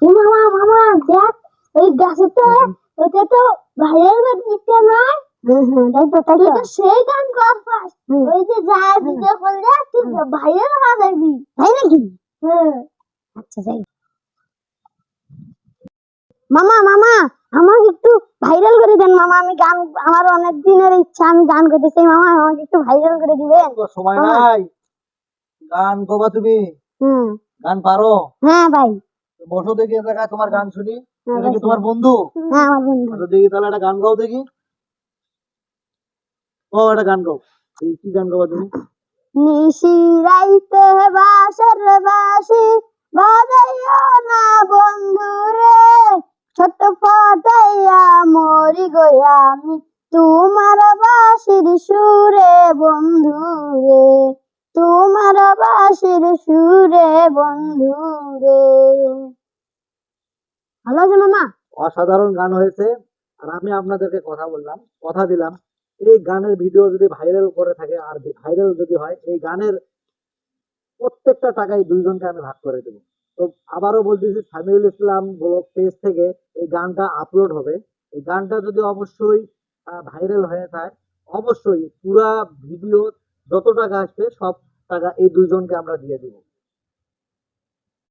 ও মামা মামা দেখ ওই গাছেতে ওটা তো ভাইরাল ভিডিও নয়। তাই তো সেই গান করছিস। ওই যে যার ভিডিও করলে তুই ভাইরাল হয়ে যাবি। তাই নাকি? হ্যাঁ। আচ্ছা যাই। মামা মামা আমাকে একটু ভাইরাল করে দেন মামা, আমি গান, আমার অনেক দিনের ইচ্ছা, আমি গান করতে চাই মামা, আমাকে একটু ভাইরাল করে দিবেন। সময় নাই, গান গাবা তুমি? গান পারো? হ্যাঁ ভাই। বসো দেখি দেখা তোমার গান শুনি। এটা কি তোমার বন্ধু? হ্যাঁ আমার বন্ধু। দেখি তাহলে একটা গান গাও দেখি। ও একটা গান গাও। কি গান গাবা তুমি? নিশি রাইতে বাঁশের বাঁশি বাজাইও না বন্ধু রে, ছোট ফটাইয়া মরি গো আমি তোমার বাঁশির সুরে বন্ধু রে, তোমার বাঁশির সুরে বন্ধু রে। ভালো আছে মামা? অসাধারণ গান হয়েছে। আর আমি আপনাদেরকে কথা দিলাম, এই গানের ভিডিও যদি ভাইরাল করে থাকে আর ভাইরাল যদি হয়, এই গানের প্রত্যেকটা টাকাই দুইজনকে আমি ভাগ করে দেবো। তো আবারও বলতেছি, সামিউল ইসলাম ব্লগ পেজ থেকে এই গানটা আপলোড হবে। এই গানটা যদি অবশ্যই ভাইরাল হয়ে যায়, অবশ্যই পুরা ভিডিও যত টাকা আসবে সব টাকা এই দুইজনকে আমরা দিয়ে দিব।